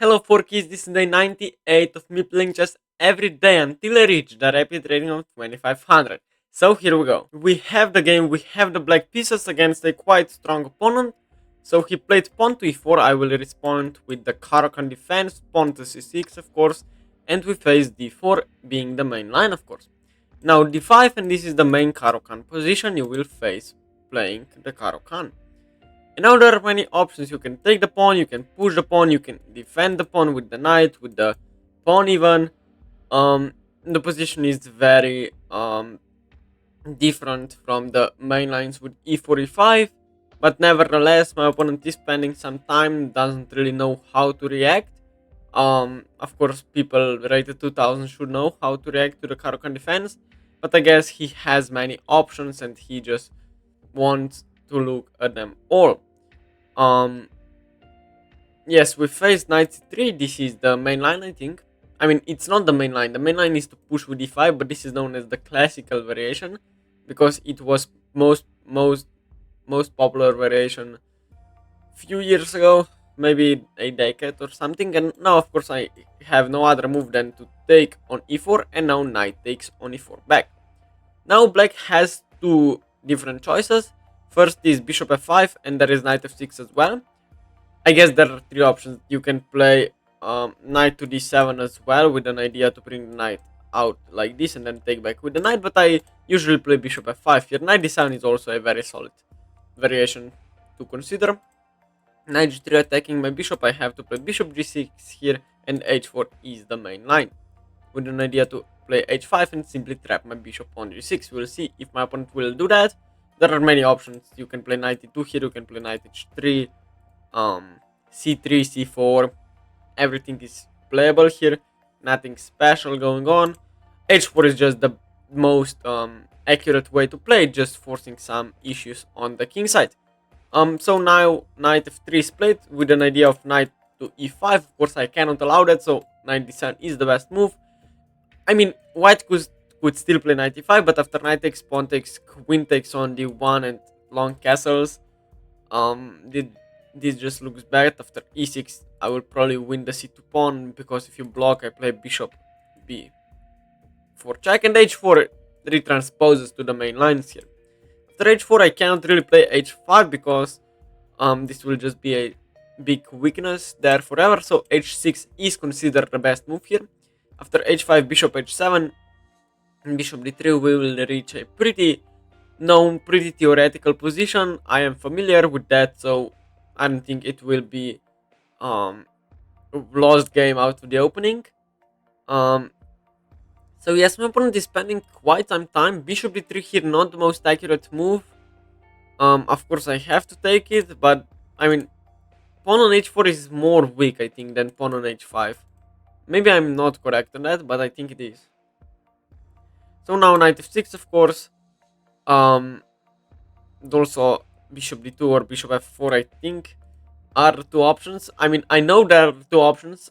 Hello 4 kids, this is day 98 of me playing chess every day until I reach the rapid rating of 2500. So here we go. We have the game, we have the black pieces against a quite strong opponent. So he played pawn to e4, I will respond with the Caro-Kann defense, pawn to c6 of course, and we face d4 being the main line of course. Now d5, and this is the main Caro-Kann position you will face playing the Caro-Kann. And now there are many options. You can take the pawn, you can push the pawn, you can defend the pawn with the knight, with the pawn even. The position is very different from the main lines with e4, e5. But nevertheless, my opponent is spending some time, doesn't really know how to react. Of course, people rated 2000 should know how to react to the Caro-Kann defense. But I guess he has many options and he just wants to look at them all. Um, yes, we faced knight c3. This is the main line, I think. I mean, it's not the main line. The main line is to push with d5, but this is known as the classical variation because it was most popular variation few years ago, maybe a decade or something. And now, of course, I have no other move than to take on e4, and now knight takes on e4 back. Now black has two different choices. First is bishop f5, and there is knight f6 as well. I guess there are three options. You can play knight to d7 as well, with an idea to bring the knight out like this and then take back with the knight, but I usually play bishop f5 here. Knight d7 is also a very solid variation to consider. Knight g3 attacking my bishop, I have to play bishop g6 here, and h4 is the main line, with an idea to play h5 and simply trap my bishop on g6. We'll see if my opponent will do that. There are many options. You can play knight e2 here, you can play knight h3, c3, c4. Everything is playable here, nothing special going on. h4 is just the most accurate way to play, just forcing some issues on the king side. So now knight f3 is played with an idea of knight to e5. Of course, I cannot allow that, so knight d7 is the best move. I mean, white could still play knight e5, but after knight takes, pawn takes, queen takes on d1 and long castles, this just looks bad. After e6, I will probably win the c2 pawn, because if you block, I play bishop b4 check, and h4 retransposes to the main lines here. After h4, I cannot really play h5 because this will just be a big weakness there forever. So h6 is considered the best move here. After h5, bishop h7, and bishop d3, we will reach a pretty known, pretty theoretical position. I am familiar with that, so I don't think it will be lost game out of the opening. So yes, my opponent is spending quite some time. Bishop d3 here, not the most accurate move. Of course I have to take it, but I mean, pawn on h4 is more weak, I think, than pawn on h5. Maybe I'm not correct on that, but I think it is. So now knight f6, of course. And also bishop d2 or bishop f4, I think, are the two options. I mean, I know there are two options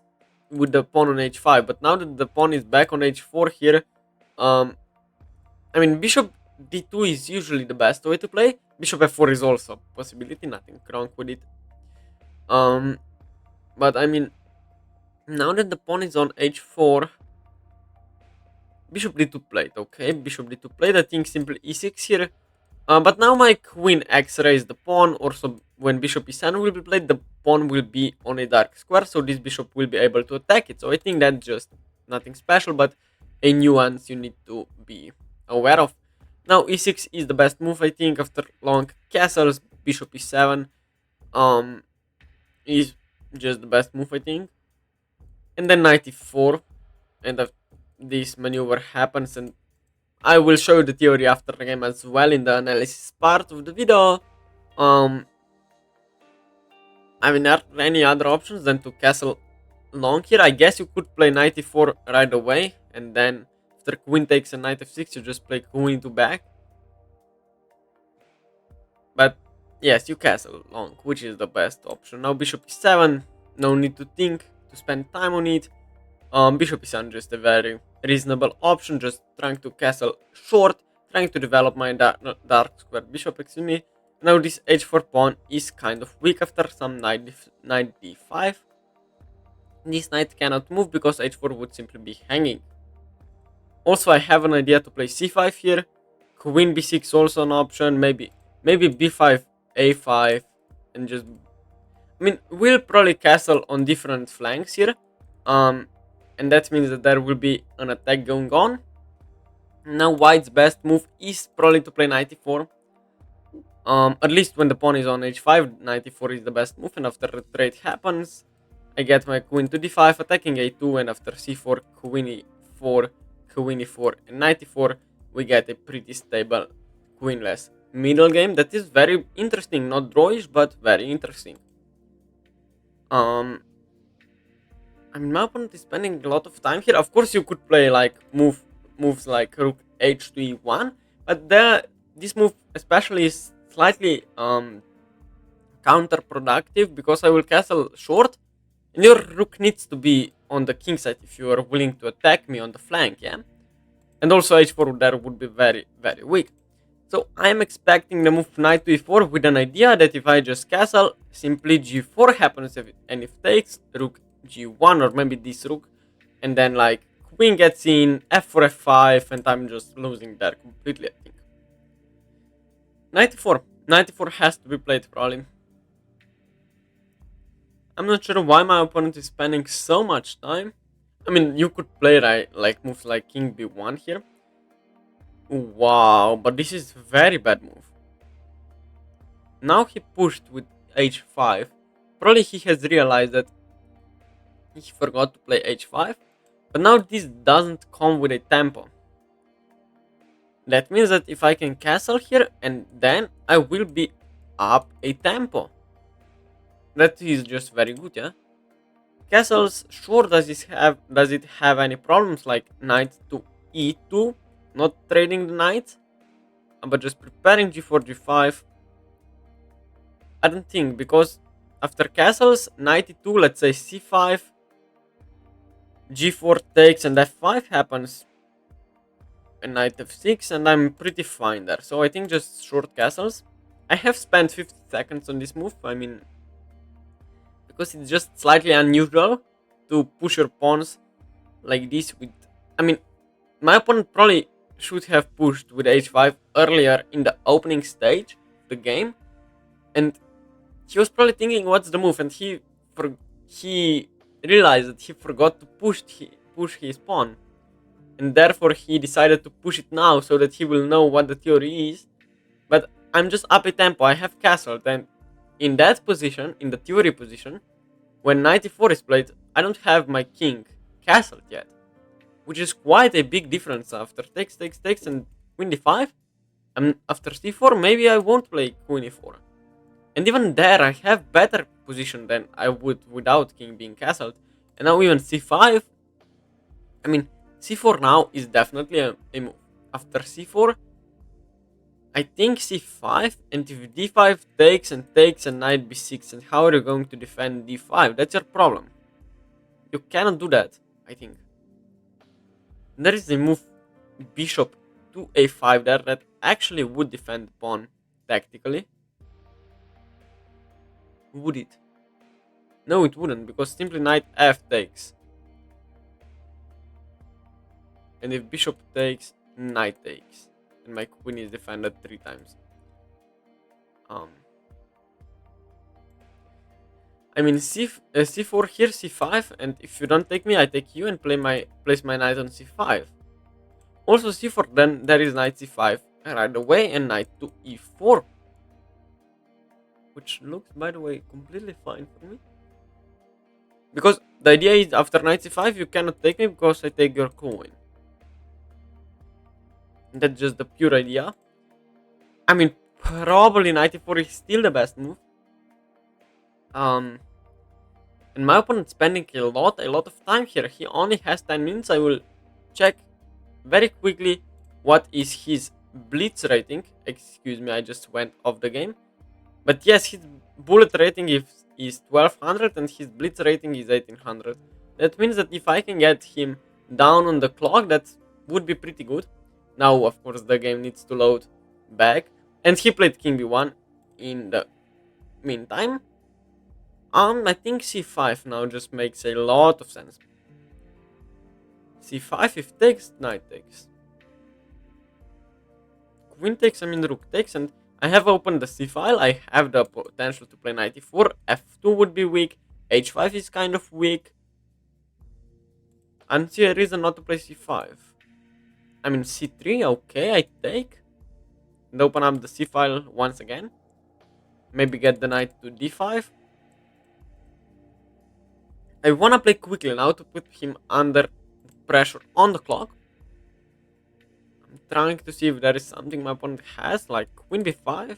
with the pawn on h5, but now that the pawn is back on h4 here, I mean, bishop d2 is usually the best way to play. Bishop f4 is also a possibility, nothing wrong with it. But I mean, now that the pawn is on h4, bishop d2 played, okay, bishop d2 played, I think simply e6 here. But now my queen x-rays the pawn, also when bishop e7 will be played, the pawn will be on a dark square, so this bishop will be able to attack it. So I think that's just nothing special, but a nuance you need to be aware of. Now e6 is the best move, I think, after long castles. Bishop e7 is just the best move, I think. And then knight e4, and this maneuver happens, and I will show you the theory after the game as well in the analysis part of the video. I mean, are there any other options than to castle long here? I guess you could play knight e4 right away, and then after queen takes and knight f6, you just play queen to back. But yes, you castle long, which is the best option. Now bishop e7, no need to think, to spend time on it. Bishop e7 just a very reasonable option, just trying to castle short, trying to develop my dark square bishop, excuse me. Now this h4 pawn is kind of weak after some knight d5. This knight cannot move because h4 would simply be hanging. Also, I have an idea to play c5 here. Queen b6 also an option. Maybe b5, a5, and just. I mean, we'll probably castle on different flanks here, and that means that there will be an attack going on. Now, white's best move is probably to play knight e4. At least when the pawn is on h5, knight e4 is the best move, and after the trade happens, I get my queen to d5, attacking a2, and after c4, queen e4, queen e4, and knight e4, we get a pretty stable queenless middle game that is very interesting, not drawish, but very interesting. Um, I mean, my opponent is spending a lot of time here. Of course, you could play like moves like rook h to e1, but this move especially is slightly counterproductive because I will castle short, and your rook needs to be on the king side if you are willing to attack me on the flank, yeah. And also h4 there would be very very weak. So I'm expecting the move knight to e4 with an idea that if I just castle, simply g4 happens, and if takes, rook g1 or maybe this rook, and then like queen gets in, f4 f5, and I'm just losing there completely, I think. Knight e4. Knight e4 has to be played probably. I'm not sure why my opponent is spending so much time. I mean, you could play like moves like king b1 here. Wow, but this is very bad move. Now he pushed with h5. Probably he has realized that he forgot to play h5. But now this doesn't come with a tempo. That means that if I can castle here, and then I will be up a tempo. That is just very good, yeah? Castles, sure, does it have any problems like knight to e2? Not trading the knight, but just preparing g4, g5. I don't think, because after castles, knight e2, let's say c5, g4 takes, and f5 happens, and knight f6, and I'm pretty fine there. So I think just short castles. I have spent 50 seconds on this move. I mean, because it's just slightly unusual to push your pawns like this with. I mean, my opponent probably should have pushed with h5 earlier in the opening stage of the game, and he was probably thinking what's the move, and he realized that he forgot to push his pawn, and therefore he decided to push it now so that he will know what the theory is. But I'm just up a tempo. I have castled, and in that position, in the theory position, when knight e4 is played, I don't have my king castled yet, which is quite a big difference. After takes, and queen d5, and after c4, maybe I won't play queen e4. And even there, I have better position than I would without king being castled. And now even c5, I mean, c4 now is definitely a move. After c4, I think c5, and if d5 takes and knight b6, and how are you going to defend d5? That's your problem. You cannot do that, I think. There is a move bishop to a5 there that actually would defend the pawn tactically. Would it? No, it wouldn't, because simply knight f takes. And if bishop takes, knight takes. And my queen is defended 3 times. I mean, c4 here, c5, and if you don't take me, I take you and place my knight on c5. Also c4, then there is knight c5 right away, and knight to e4. Which looks, by the way, completely fine for me. Because the idea is after knight c5, you cannot take me because I take your coin. That's just the pure idea. I mean, probably knight e4 is still the best move. And my opponent spending a lot of time here. He only has 10 minutes. I will check very quickly what is his blitz rating. Excuse me, I just went off the game. But yes, his bullet rating is 1200 and his blitz rating is 1800. That means that if I can get him down on the clock, that would be pretty good. Now, of course, the game needs to load back. And he played king b1 in the meantime. I think c5 now just makes a lot of sense. c5 if takes, knight takes. Queen takes, I mean rook takes, and I have opened the c file. I have the potential to play knight e4. f2 would be weak. h5 is kind of weak. I don't see a reason not to play c5. I mean c3, okay, I take. And open up the c file once again. Maybe get the knight to d5. I wanna play quickly now to put him under pressure on the clock. I'm trying to see if there is something my opponent has, like queen b5.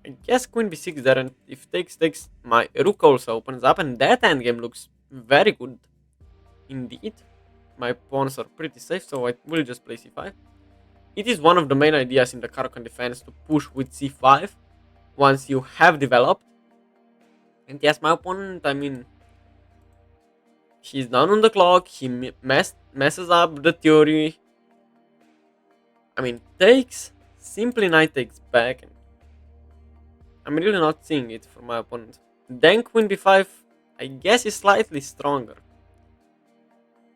I guess queen b6 there, and if takes, my rook also opens up, and that endgame looks very good indeed. My pawns are pretty safe, so I will just play c5. It is one of the main ideas in the Caro-Kann defense to push with c5 once you have developed. And yes, my opponent, I mean, he's down on the clock, he messes up the theory. I mean, takes, simply knight takes back, and I'm really not seeing it from my opponent. Then queen b5, I guess, is slightly stronger.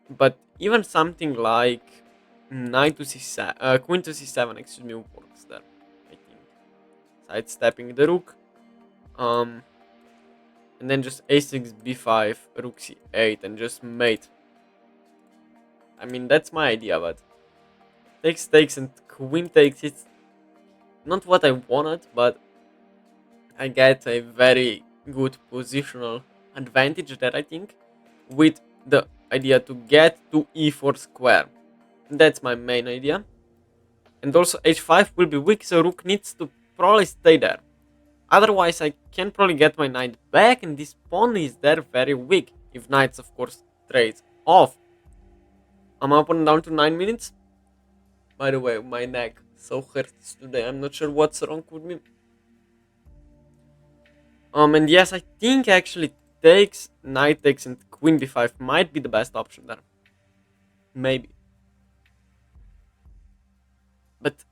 But even something like knight to c7, queen to c7, excuse me, works there, I think. Sidestepping the rook. And then just a6, b5, rook c8, and just mate. I mean, that's my idea, but takes, and queen takes, it's not what I wanted, but I get a very good positional advantage there, I think, with the idea to get to e4 square. That's my main idea. And also h5 will be weak, so rook needs to probably stay there. Otherwise, I can probably get my knight back, and this pawn is there very weak. If knights, of course, trades off. I'm up and down to 9 minutes. By the way, my neck so hurts today. I'm not sure what's wrong with me. And yes, I think actually takes, knight takes, and queen b5 might be the best option there. Maybe. But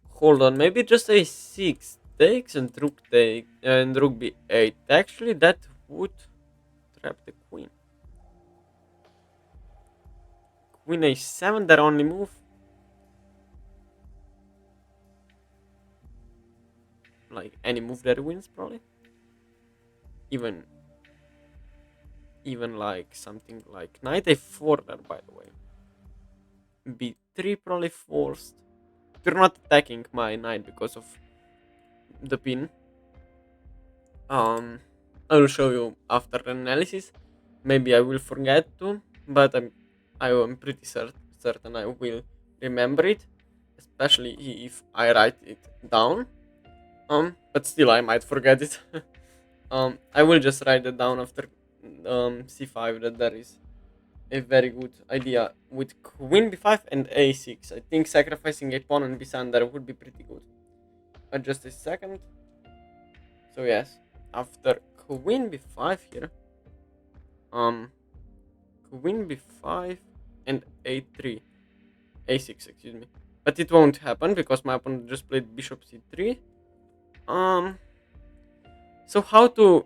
hold on, maybe just a6 takes and rook take and rook b8. Actually, that would trap the queen. Queen a7, their only move. Like any move that wins, probably. Even like something like knight a4 there, by the way. b3 probably forced. You're not attacking my knight because of the pin. I will show you after the analysis. Maybe I will forget to, but I am pretty certain I will remember it, especially if I write it down. But still I might forget it. I will just write it down after c5 that there is a very good idea with queen b5 and a6. I think sacrificing a pawn on b7 there would be pretty good. But just a second. So yes, after queen b5 here, queen b5 and a3, a6, excuse me. But it won't happen because my opponent just played bishop c3. So how to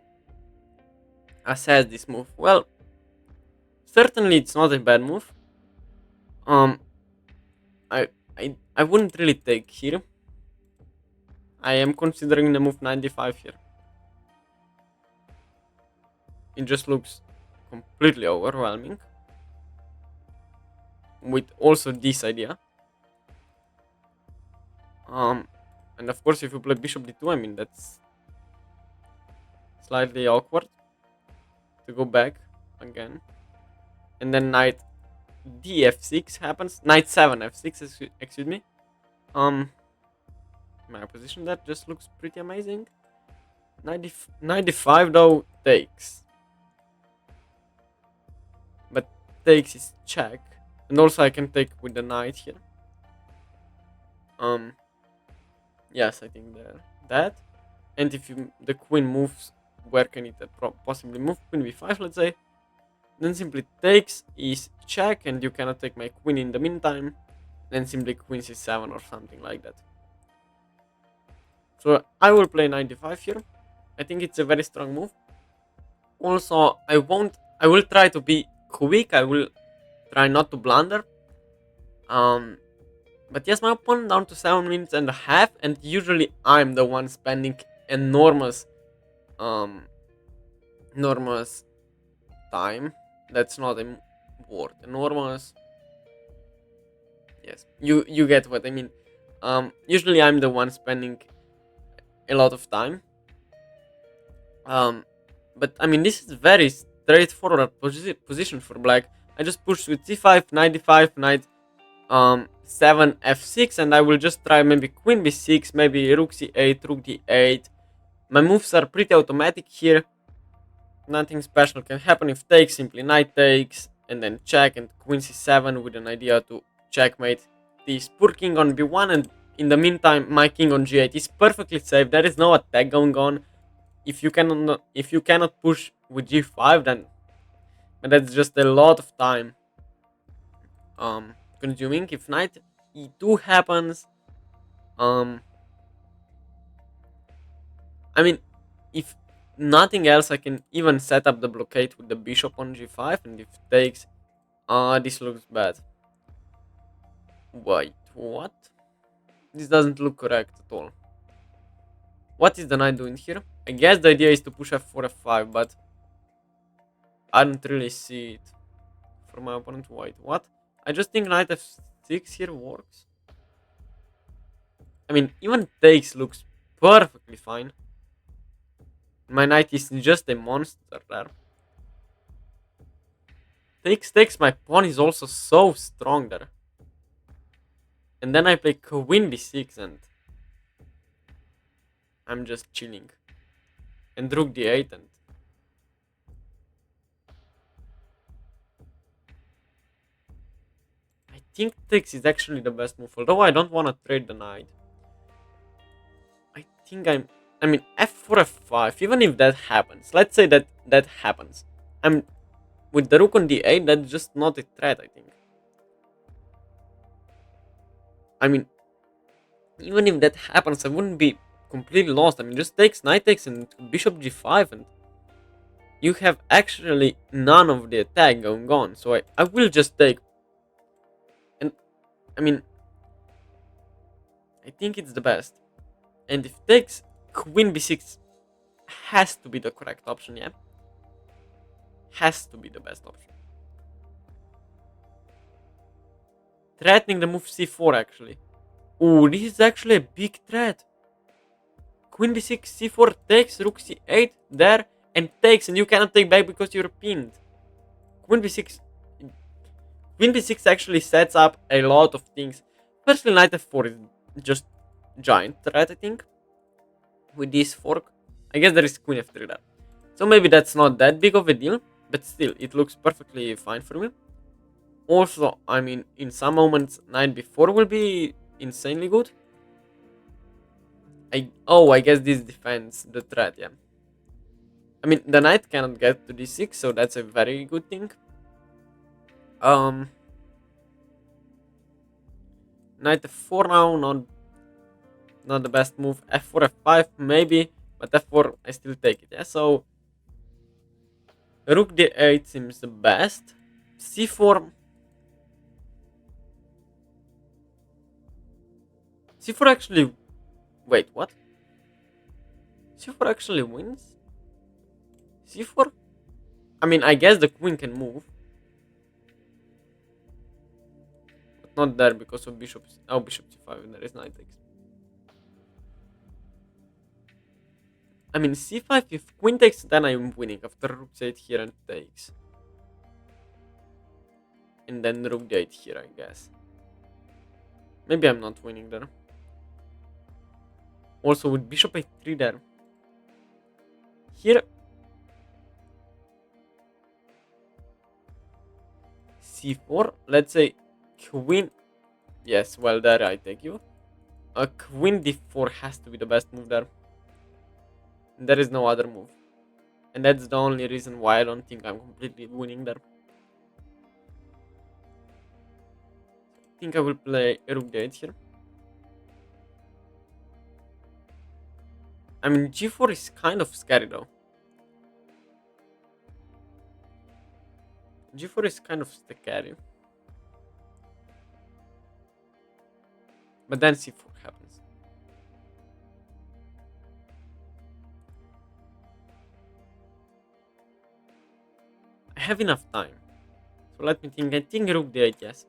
assess this move? Well, certainly it's not a bad move. I wouldn't really take here. I am considering the move 95 here. It just looks completely overwhelming. With also this idea. And of course, if you play bishop d2, I mean, that's slightly awkward to go back again. And then knight df6 happens. Knight 7 f6, excuse me. My position that just looks pretty amazing. 95 though takes. But takes is check. And also I can take with the knight here. Yes, I think that. And if the queen moves, where can it possibly move? Queen b5, let's say. Then simply takes is check, and you cannot take my queen in the meantime. Then simply queen c7 or something like that. So I will play 95 here. I think it's a very strong move. Also, I will try to be quick. I will try not to blunder. Um, but yes, my opponent down to 7 minutes and a half, and usually I'm the one spending enormous, um, enormous time. That's not a word. Enormous. Yes, you get what I mean. Usually I'm the one spending a lot of time. Um, but I mean this is very straightforward position for black. I just push with c5, knight d5, knight 7 f6, and I will just try maybe queen b6, maybe rook c8, rook d8. My moves are pretty automatic here. Nothing special can happen if takes. Simply knight takes, and then check, and queen c7 with an idea to checkmate this poor king on b1. And in the meantime, my king on g8 is perfectly safe. There is no attack going on. If you cannot push with g5, then that's just a lot of time consuming. If knight e2 happens, um I mean, if nothing else, I can even set up the blockade with the bishop on g5, and if takes, this looks bad. Wait, what? This doesn't look correct at all. What is the knight doing here? I guess the idea is to push f4, f5, but I don't really see it for my opponent. Wait, what? I just think knight f6 here works. I mean, even takes looks perfectly fine. My knight is just a monster there. Takes, my pawn is also so strong there. And then I play queen b6 and I'm just chilling. And rook d8, and I think takes is actually the best move, although I don't want to trade the knight. I think I mean f4, f5, even if that happens, let's say that happens. I'm with the rook on d8, that's just not a threat, I think. I mean, even if that happens, I wouldn't be completely lost. I mean, just takes, knight takes, and bishop g5, and you have actually none of the attack going on. So I will just take. And I mean, I think it's the best. And if takes, queen b6 has to be the correct option, yeah? Has to be the best option. Threatening the move c4, actually. Ooh, this is actually a big threat. Queen b6, c4 takes, rook c8 there, and takes, and you cannot take back because you're pinned. Queen b6. Queen b6 actually sets up a lot of things. Firstly, knight f4 is just giant threat, I think. With this fork, I guess there is queen f3 there. So maybe that's not that big of a deal, but still, it looks perfectly fine for me. Also, I mean, in some moments, knight b4 will be insanely good. I guess this defends the threat, yeah. I mean, the knight cannot get to d6, so that's a very good thing. Knight f4 now, not the best move. f4, f5 maybe, but f4 I still take it, yeah. So rook d8 seems the best. c4. c4 actually. Wait, what? c4 actually wins? c4? I mean, I guess the queen can move. But not there because of bishop. Oh, bishop c5, and there is knight takes. I mean, c5, if queen takes, then I'm winning after rook c8 here and takes. And then rook d8 here, I guess. Maybe I'm not winning there. Also, with bishop a3 there. Here, c4, let's say queen. Yes, well, there I take you. A queen d4 has to be the best move there. There is no other move. And that's the only reason why I don't think I'm completely winning there. I think I will play rook d8 here. I mean, g4 is kind of scary though. G4 is kind of scary. But then c4 happens. I have enough time. So let me think. I think rook d8, yes.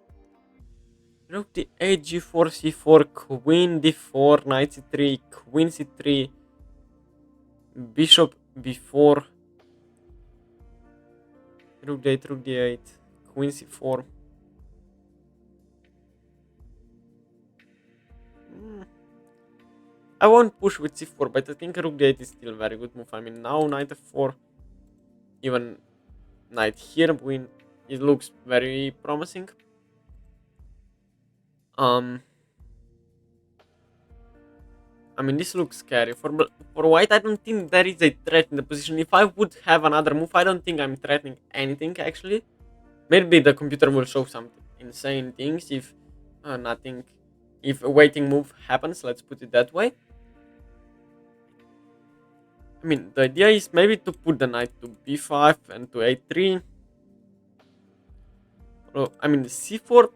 Rook d8, g4, c4, queen d4, knight c3, queen c3, bishop b4, rook d8, queen c4. I won't push with c4, but I think rook d8 is still a very good move. I mean, now knight f4, even knight here, queen, it looks very promising. I mean, this looks scary. For white, I don't think there is a threat in the position. If I would have another move, I don't think I'm threatening anything, actually. Maybe the computer will show some insane things if nothing... If a waiting move happens, let's put it that way. I mean, the idea is maybe to put the knight to b5 and to a3. I mean, c4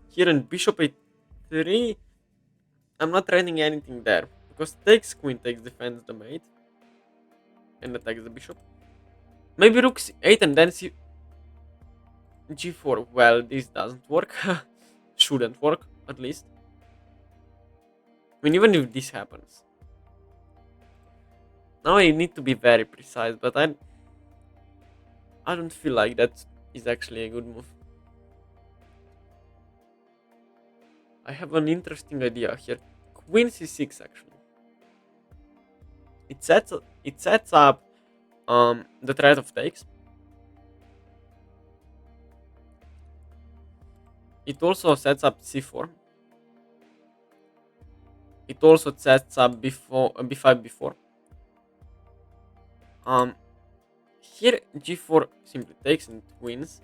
here and bishop a3. I'm not threatening anything there. Because takes queen, takes defends the mate. And attacks the bishop. Maybe rook c8 and then g4. Well, this doesn't work. Shouldn't work, at least. I mean, even if this happens. Now I need to be very precise, but I don't feel like that is actually a good move. I have an interesting idea here. Queen c6, actually. It sets up the threat of takes. It also sets up c4. It also sets up before b5 before. Here g4 simply takes and wins.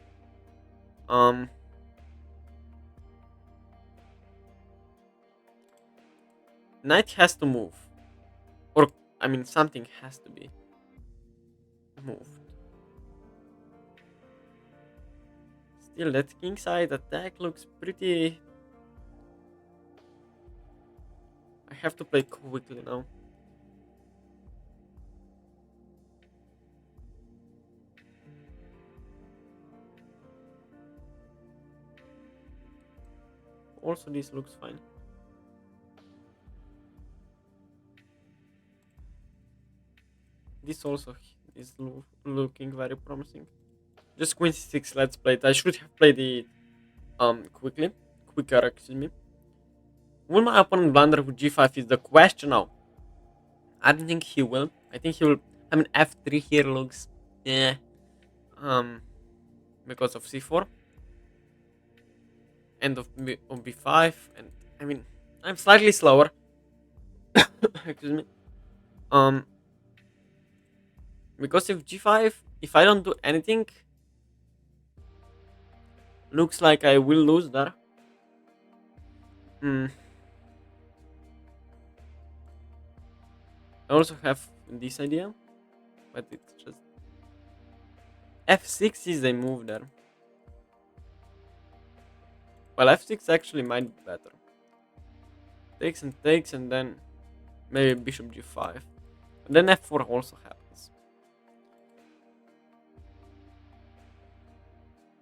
Knight has to move, or I mean something has to be moved. Still, that kingside attack looks pretty... I have to play quickly now. Also, this looks fine. This also is looking very promising. Just queen c6, let's play it. I should have played it quicker, excuse me. Will my opponent blunder with g5 is the question now. I don't think he will. I think he will. I mean, f3 here looks, yeah, because of c4. End of b5, and I mean, I'm slightly slower. Excuse me. Because if g5, if I don't do anything, looks like I will lose there. I also have this idea, but it's just f6 is a move there. Well, f6 actually might be better. Takes, and then maybe bishop g5. And then f4 also happens.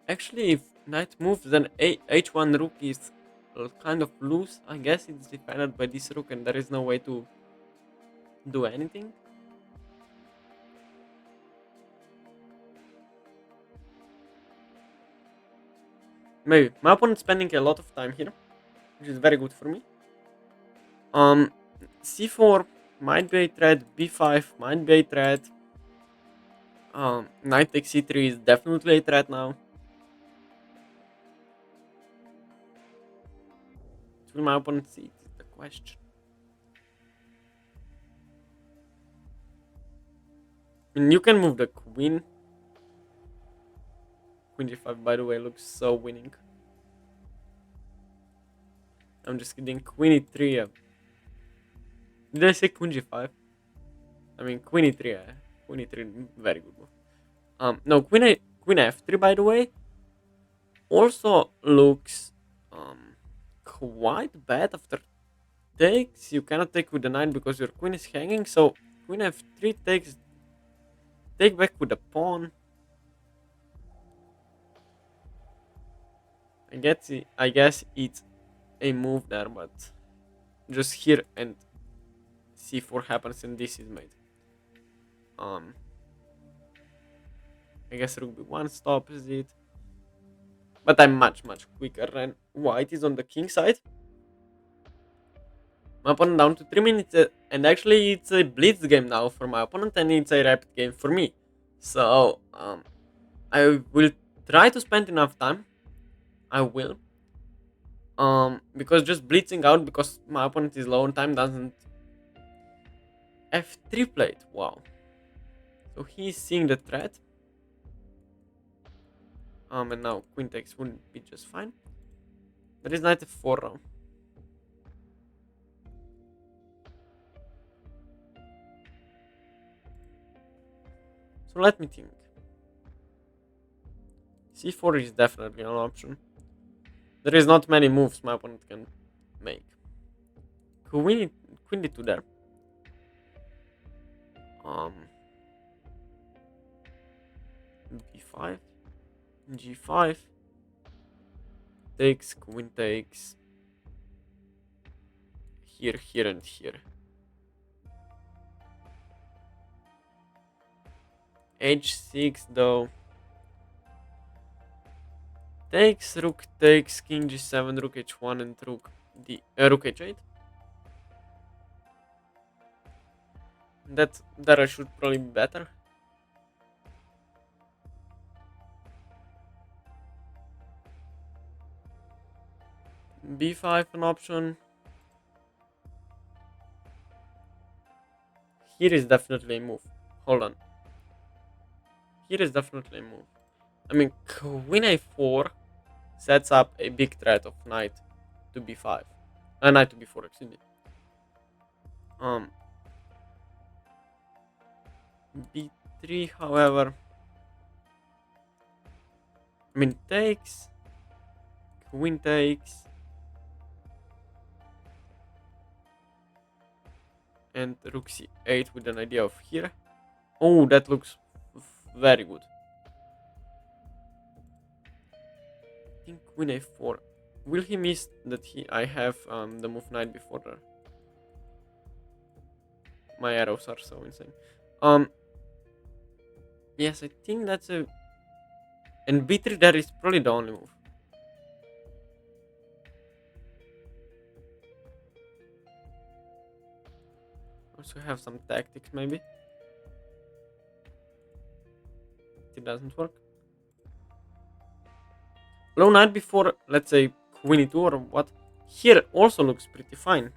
Actually, if knight moves, then h1 rook is kind of loose. I guess it's defended by this rook, and there is no way to do anything. Maybe. My opponent's spending a lot of time here, which is very good for me. c4 might be a threat, b5 might be a threat. Knight takes c3 is definitely a threat now. Will my opponent see? It is the question. I mean, you can move the queen. Queen g5, by the way, looks so winning. I'm just kidding. Queen e3. Did I say queen g5? I mean, queen e3, queen e3, very good move. No, queen f3, by the way, also looks quite bad after takes. You cannot take with the knight because your queen is hanging. So queen f3 takes, take back with the pawn. I guess it's a move there, but just here and c4 happens and this is made. Um, I guess rook b1 stops it, but I'm much quicker than white is on the king side. My opponent down to 3 minutes, and actually it's a blitz game now for my opponent, and it's a rapid game for me. So I will try to spend enough time. I will, because just blitzing out because my opponent is low on time doesn't. F3 played. Wow. So he's seeing the threat. And now queen takes wouldn't be just fine. There is knight f4 now. So let me think. c4 is definitely an option. There is not many moves my opponent can make. Queen d2 there. b5, g5, takes, queen takes, here, here, and here. h6 though. Takes, rook takes, king g7, rook h1, and rook h8. That I should probably be better. b5 an option. Here is definitely a move. Hold on. Here is definitely a move. I mean, queen a4 sets up a big threat of knight to b5. Knight to b4, excuse me. b3, however, I mean, takes, queen takes, and rook c8 with an idea of here. Oh, that looks very good. I think queen a4. Will he miss that I have the move knight before there? My arrows are so insane. Yes, I think that's a... And b3 there is probably the only move. Also have some tactics maybe. It doesn't work. Low knight before, let's say, queen e2 or what. Here also looks pretty fine.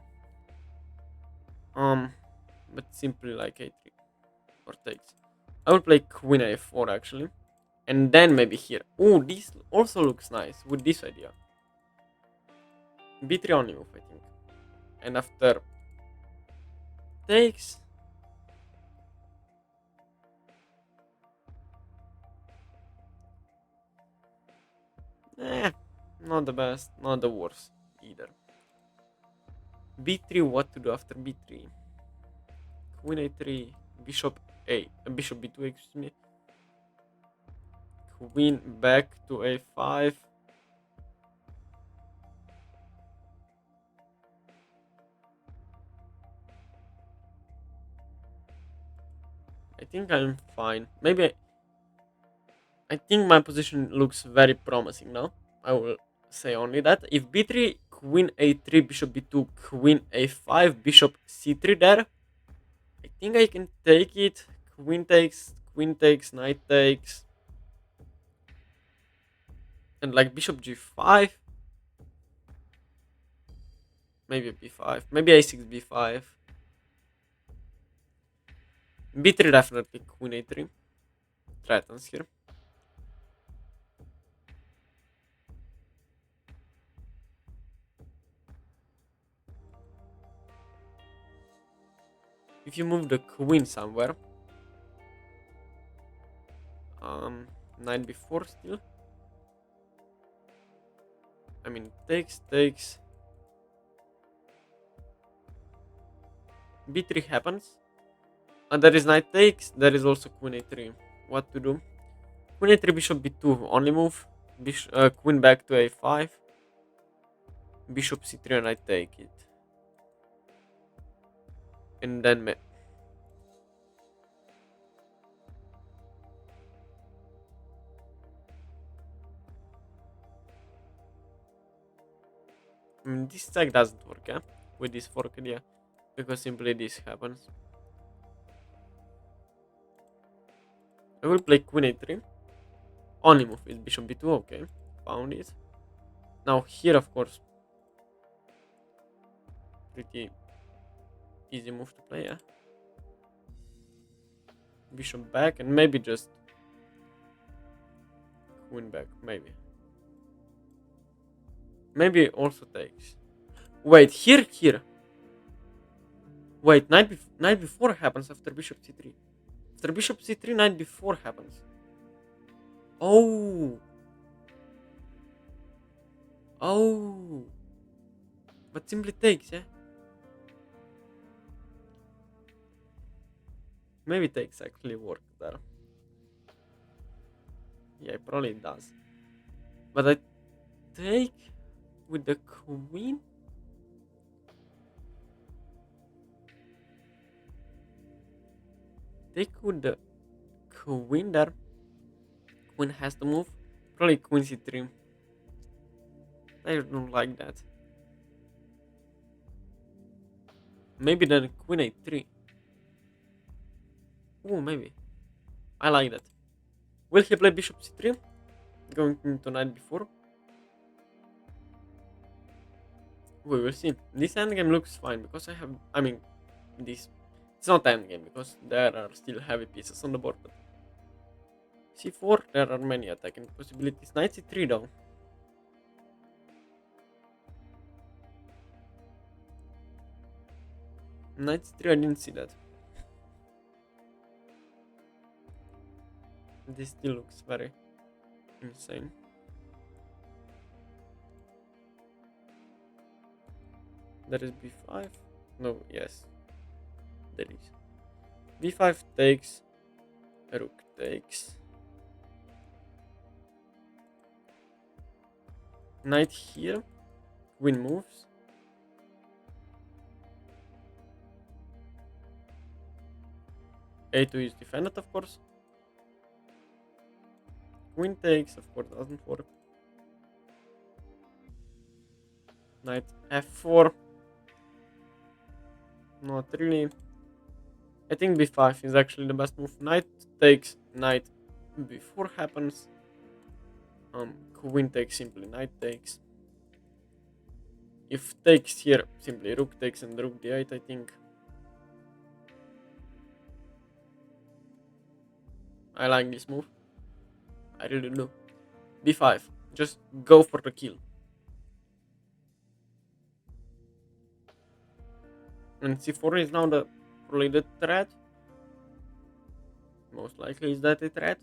But simply like a3 or takes. I will play queen a4 actually. And then maybe here. Oh, this also looks nice with this idea. b3 only move, I think. And after takes. Not the best, not the worst either. b3, what to do after b3? Queen a3, bishop bishop b2, excuse me. Queen back to a5. I think I'm fine. Maybe I think my position looks very promising now. I will say only that. If b3, queen a3, bishop b2, queen a5, bishop c3 there, I think I can take it. Queen takes, knight takes. And like bishop g5. Maybe b5. Maybe a6, b5. b3 definitely, queen a3. Threatens here. If you move the queen somewhere, knight before still. I mean, takes. B3 happens. And there is knight takes. There is also queen a3. What to do? Queen a3, bishop b2. Only move. Queen back to a5. Bishop c3 and I take it. And then this attack doesn't work, yeah? With this fork, yeah. Because simply this happens. I will play queen a3. Only move is bishop b2, okay. Found it. Now here, of course, pretty easy move to play, yeah. Bishop back and maybe just queen back, maybe. Maybe also takes. Wait, here. Wait, knight before happens after bishop c3. After bishop c3, knight before happens. Oh. Oh. But simply takes, yeah? Maybe takes actually work there. Yeah, it probably does. But I take with the queen? Take with the queen there. Queen has to move. Probably queen c3. I don't like that. Maybe then queen a3. Oh, maybe. I like that. Will he play bishop c3? Going into knight before? We will see. This endgame looks fine because I mean, this. It's not endgame because there are still heavy pieces on the board. But c4, there are many attacking possibilities. Knight c3 though. Knight c3, I didn't see that. This still looks very insane. There is b5. No, yes. There is. b5 takes. Rook takes. Knight here. Queen moves. a2 is defended, of course. Queen takes, of course, doesn't work. Knight f4. Not really. I think b5 is actually the best move. Knight takes, knight before happens. Queen takes, simply knight takes. If takes here, simply rook takes and rook d8, I think. I like this move. I really do. b5. Just go for the kill. And c4 is now probably the threat. Most likely is that a threat.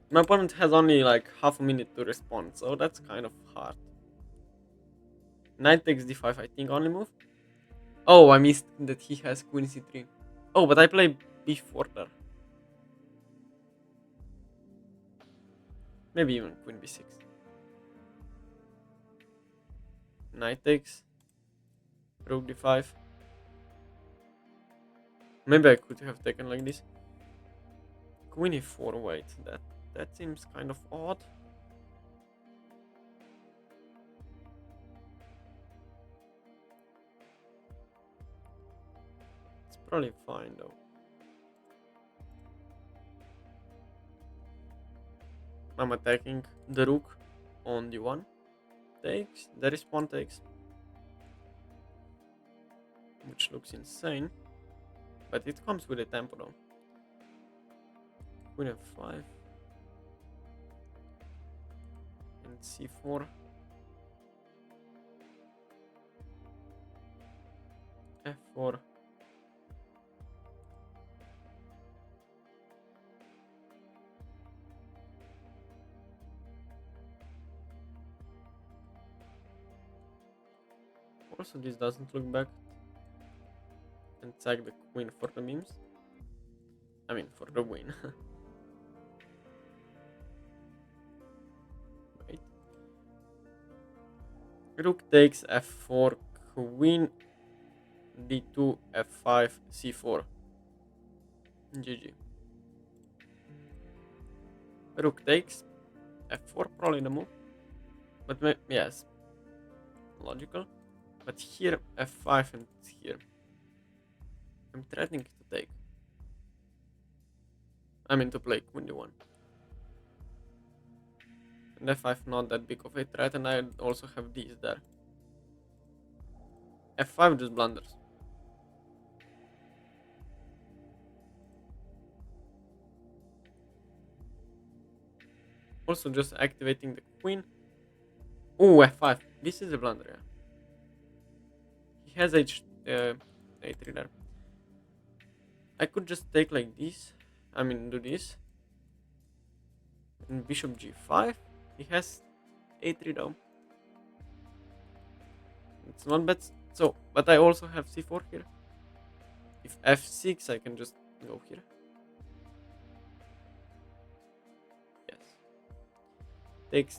My opponent has only like half a minute to respond, so that's kind of hard. Knight takes d5, I think, only move. Oh, I missed that he has queen c3. Oh, but I play b4 there. Maybe even queen b6. Knight takes. Rook d5. Maybe I could have taken like this. Queen e4, wait, that seems kind of odd. It's probably fine though. I'm attacking the rook on d1. Takes, there is pawn takes. Which looks insane. But it comes with a tempo though. Queen f5. And c4. f4. Also, this doesn't look back. And sack the queen for the memes. I mean, for the win. Wait. Rook takes f4, queen d2, f5, c4. GG. Rook takes f4, probably the move. But yes, logical. But here f5 and here. I'm threatening to take. I mean to play queen d1. And f5 not that big of a threat, and I also have these there. f5 just blunders. Also just activating the queen. Oh, f5. This is a blunder, yeah. He has h3 there. I could just take like this. I mean, do this. And bishop g5. He has a3 though. It's not bad. So, but I also have c4 here. If f6, I can just go here. Yes.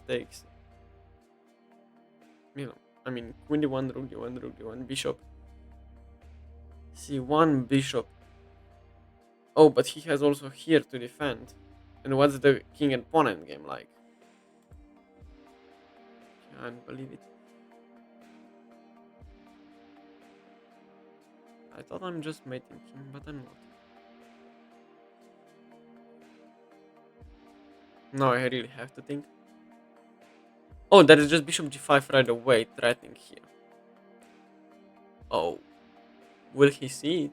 Takes. You know, I mean, queen d1, rook d1, rook d1, bishop. c1, bishop. Oh, but he has also here to defend. And what's the king and pawn endgame like? Can't believe it. I thought I'm just mating king, but I'm not. No, I really have to think. Oh, that is just bishop g5 right away, threatening here. Oh. Will he see it?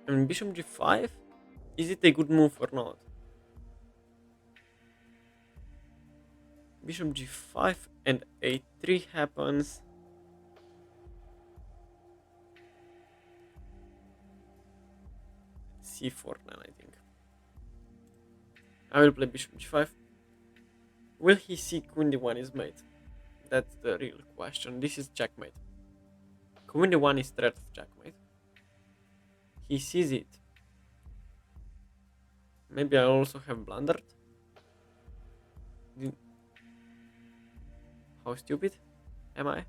I mean, bishop g5? Is it a good move or not? Bishop g5 and a3 happens. c4 then, I think. I will play bishop g5. Will he see queen d1 is mate? That's the real question. This is checkmate. Queen d1 is threat of checkmate. He sees it. Maybe I also have blundered. How stupid am I?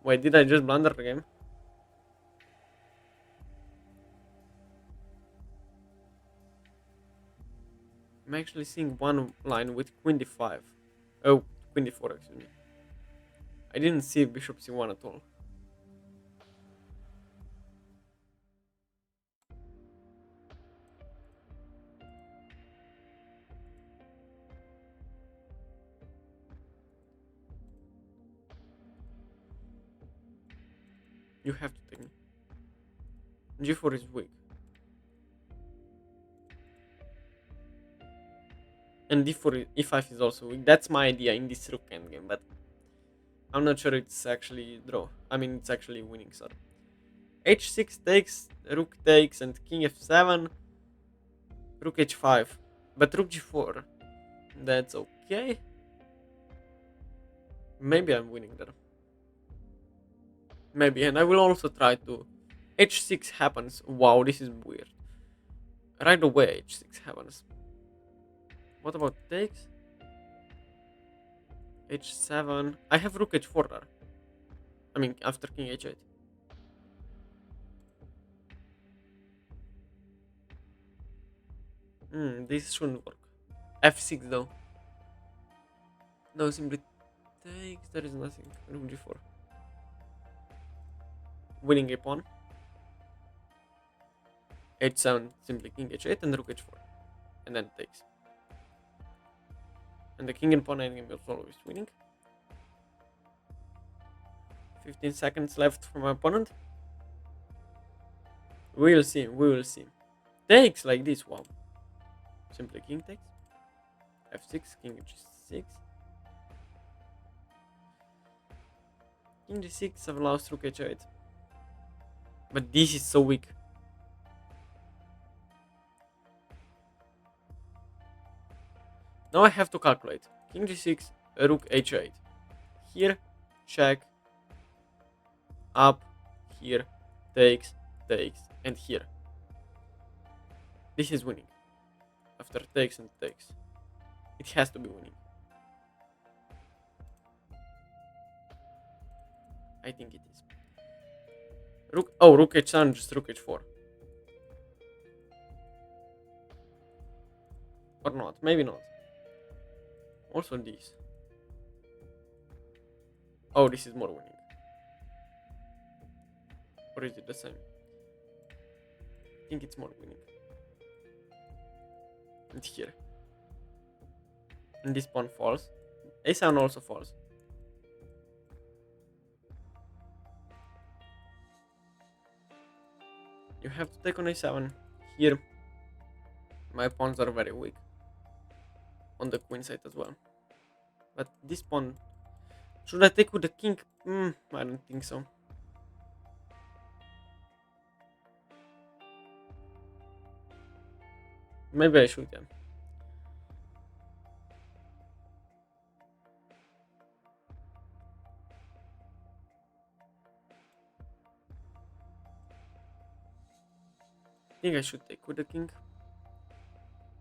Wait, did I just blunder the game? I'm actually seeing one line with queen d5. Oh, queen d4, excuse me. I didn't see bishop c1 at all. You have to take me. g4 is weak. And d4, e5 is also weak. That's my idea in this rook endgame, but I'm not sure it's actually draw. I mean, it's actually winning, sorry. h6 takes, rook takes, and king f7, rook h5, but rook g4. That's okay. Maybe I'm winning there. Maybe, and I will also try to. h6 happens. Wow, this is weird. Right away, h6 happens. What about takes? h7. I have rook h4 there. I mean, after king h8. This shouldn't work. f6 though. No, simply takes. There is nothing. Rook g4. Winning a pawn. h7, simply king h8 and rook h4. And then takes. And the king and pawn endgame is always winning. 15 seconds left for my opponent. We will see. Takes like this. Wow. Simply king takes. f6, king g6. King g6 allows rook h8. But this is so weak. Now I have to calculate. King g6, rook h8. Here, check, up, here, takes, and here. This is winning. After takes and takes. It has to be winning. I think it is. Rook h7, just rook h4. Or not, maybe not. Also this. Oh, this is more winning. Or is it the same? I think it's more winning. And here. And this pawn falls. a7 also falls. You have to take on a7. Here, my pawns are very weak. On the queen side as well. But this pawn... Should I take with the king? I don't think so. Maybe I should, yeah. I think I should take with the king.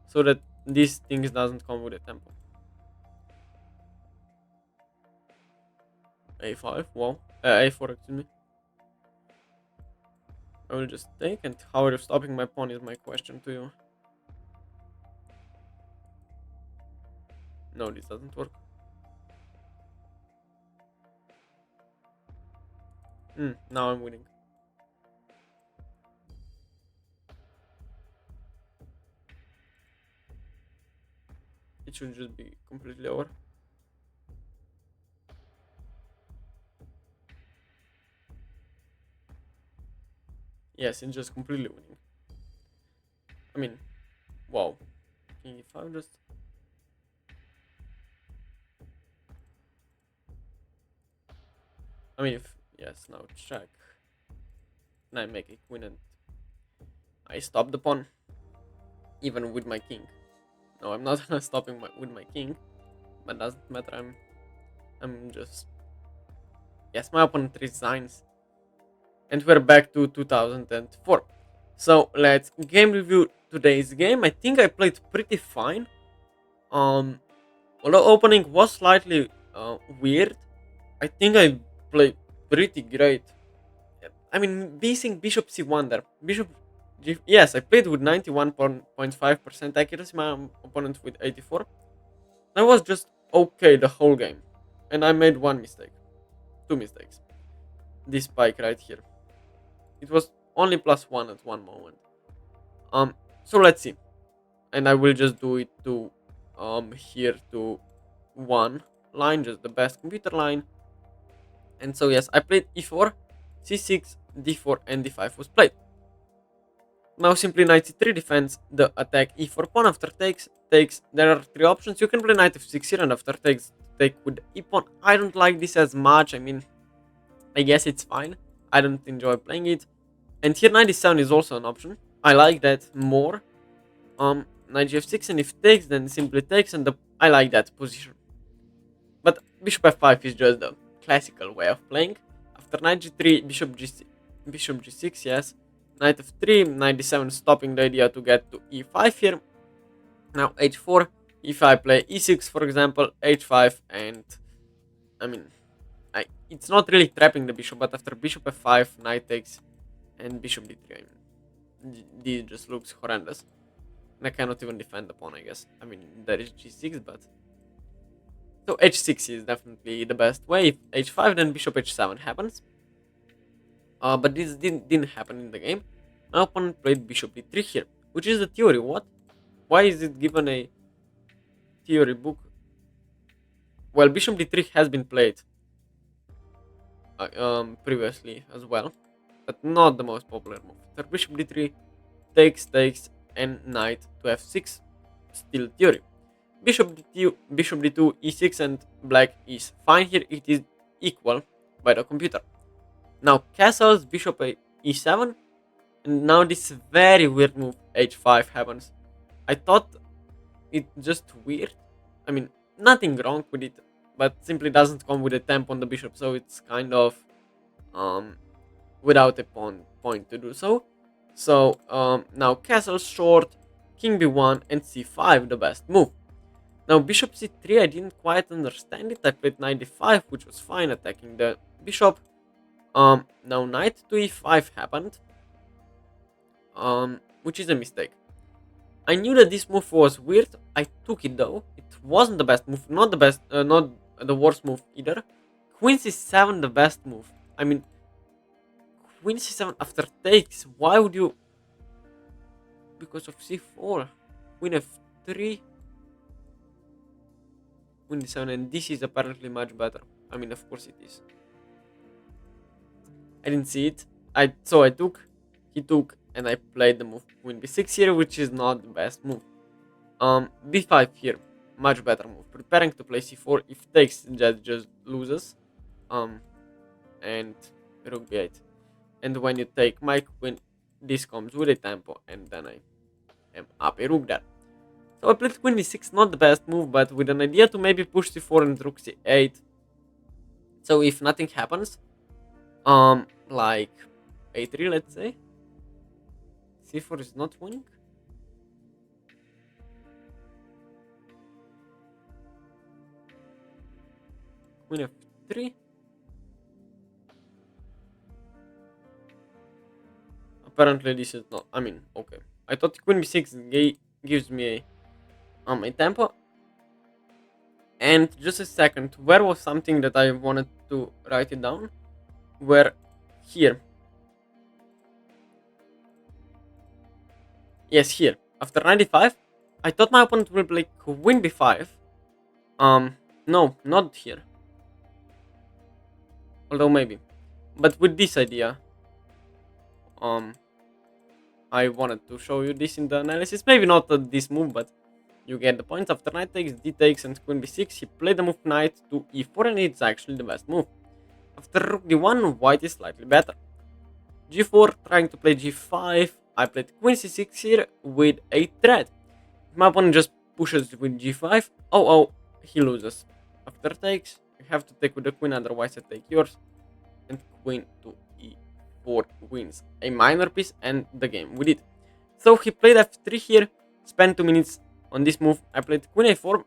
So that these things doesn't come with a tempo. a5, wow. a4, excuse me. I will just take, and how are you stopping my pawn is my question to you. No, this doesn't work. Now I'm winning. It should just be completely over. Yes, it's just completely winning. I mean, wow. King e5 just... I mean, if... Yes, now check. And I make a queen and... I stop the pawn. Even with my king. No, I'm not stopping with my king. But doesn't matter, I'm just... Yes, my opponent resigns. And we're back to 2004. So let's game review today's game. I think I played pretty fine. Although opening was slightly weird, I think I played pretty great. I mean, beating bishop c1 there. Bishop g... Yes, I played with 91.5% accuracy, my opponent with 84. I was just okay the whole game. And I made one mistake. Two mistakes. This spike right here. It was only +1 at one moment. So let's see. And I will just do it to here to 1 line, just the best computer line. And so yes, I played e4, c6, d4, and d5 was played. Now simply knight c3 defends the attack e4 pawn. After takes. There are three options. You can play knight f6 here, and after takes, take with the e pawn. I don't like this as much. I mean, I guess it's fine. I don't enjoy playing it. And here knight d7 is also an option. I like that more. Knight gf6, and if takes, then simply takes, and I like that position. But bishop f5 is just the classical way of playing. After knight g3, bishop g6, yes. Knight f3, knight d7, stopping the idea to get to e5 here. Now h4, if I play e6, for example, h5, and I mean, it's not really trapping the bishop, but after bishop f5, knight takes, and bishop d3, I mean, this just looks horrendous. And I cannot even defend the pawn, I guess. I mean, there is g6, but... So h6 is definitely the best way. If h5, then bishop h7 happens. But this didn't happen in the game. My opponent played bishop d3 here, which is the theory. What? Why is it given a theory book? Well, bishop d3 has been played previously as well, but not the most popular move. So bishop d3 takes, and knight to f6, still theory. Bishop d2, e6, and black is fine here. It is equal by the computer. Now castles, bishop e7, and now this very weird move h5 happens. I thought it just weird, I mean, nothing wrong with it, but simply doesn't come with a tempo on the bishop, so it's kind of um, without a point to do so. So now castle short, king b1 and c5 the best move. Now bishop c3 I didn't quite understand it. I played knight d5, which was fine, attacking the bishop. Now knight to e5 happened, which is a mistake. I knew that this move was weird. I took it though. It wasn't the best move, not the best, not the worst move either. Queen c7 the best move. I mean, Queen c7 after takes. Why would you? Because of c4. Queen f3. Queen d7, and this is apparently much better. I mean, of course it is. I didn't see it. So I took, he took, and I played the move Queen b6 here, which is not the best move. b5 here, much better move. Preparing to play c4. If takes, that just loses. And rook b8. And when you take my queen, this comes with a tempo, and then I am up a rook there. So I played queen d6, not the best move, but with an idea to maybe push c4 and rook c8. So if nothing happens, like a3, let's say, c4 is not winning. Queen f3. Apparently this is not, I mean, okay. I thought queen b6 gives me a tempo. And just a second, where was something that I wanted to write it down? Where? Here. Yes, here. After 95, I thought my opponent will play queen b5. No, not here. Although maybe. But with this idea, I wanted to show you this in the analysis. Maybe not this move, but you get the point. After knight takes, d takes, and queen b6, he played the move knight to e4, and it's actually the best move. After rook d1, white is slightly better. g4, trying to play g5. I played queen c6 here with a threat. If my opponent just pushes with g5, oh, he loses. After takes, you have to take with the queen, otherwise I take yours. And queen to e4 wins a minor piece and the game with it. So he played f3 here, spent 2 minutes on this move. I played queen a4.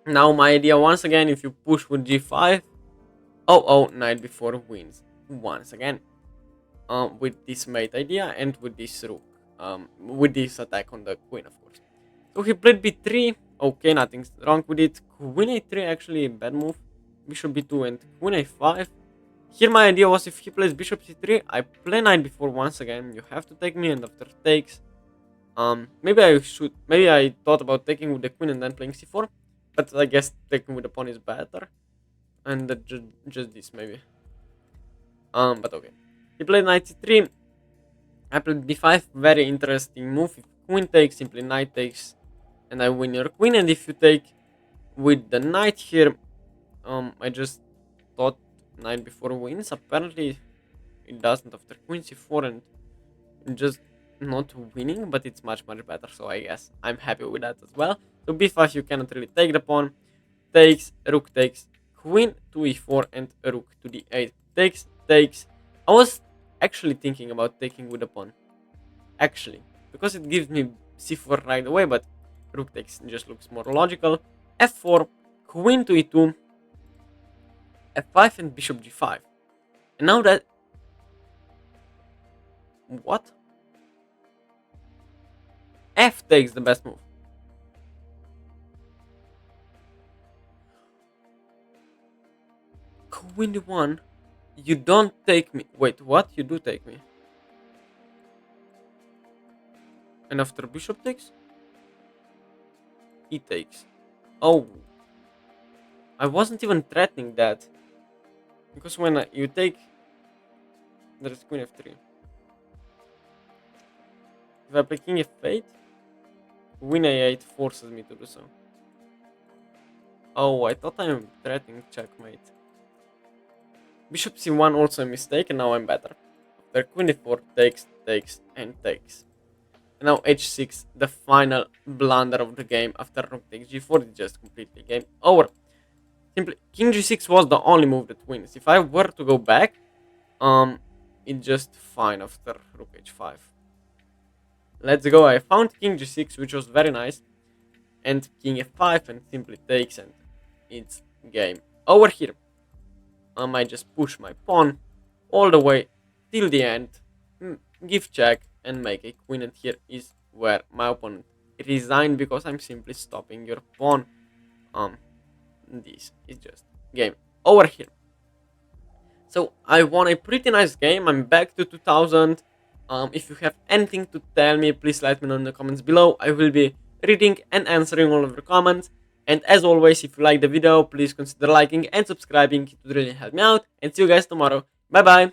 Now my idea once again, if you push with g5, knight b4 wins once again. With this mate idea and with this rook, with this attack on the queen, of course. So he played b3. Okay, nothing's wrong with it. Queen a3 actually a bad move. Bishop b2 and queen a5. Here my idea was, if he plays bishop c3, I play knight b4 once again. You have to take me, and after takes, maybe I thought about taking with the queen and then playing c4, but I guess taking with the pawn is better, and just this maybe. But okay. He played knight c3. I played b5. Very interesting move. If queen takes, simply knight takes, and I win your queen. And if you take with the knight here, I just thought knight b4 wins. Apparently, it doesn't after queen c4, and just not winning, but it's much better. So I guess I'm happy with that as well. So b5, you cannot really take the pawn. Takes, rook takes, queen to e4, and rook to d8. Takes. I was actually thinking about taking with the pawn. Actually, because it gives me c4 right away, but rook takes just looks more logical. f4, queen to e2, f5, and bishop g5. And now that... What? F takes the best move. Queen d1. You don't take me. Wait, what? You do take me. And after bishop takes, he takes. Oh. I wasn't even threatening that. Because when you take, there's queen f3. If I play king f8, queen a8 forces me to do so. Oh, I thought I'm threatening checkmate. Bishop c1 also a mistake, and now I'm better. After queen e4 takes, and takes. And now h6, the final blunder of the game after rook takes g4, it's just completely game over. Simply, king g6 was the only move that wins. If I were to go back, it's just fine after rook h5. Let's go. I found king g6, which was very nice, and king f5, and simply takes, and it's game over here. I might just push my pawn all the way till the end, give check, and make a queen, and here is where my opponent resigned because I'm simply stopping your pawn. This is just game over here. So I won a pretty nice game. I'm back to 2000. If you have anything to tell me, please let me know in the comments below. I will be reading and answering all of your comments. And as always, if you like the video, please consider liking and subscribing. It would really help me out. And see you guys tomorrow. Bye bye.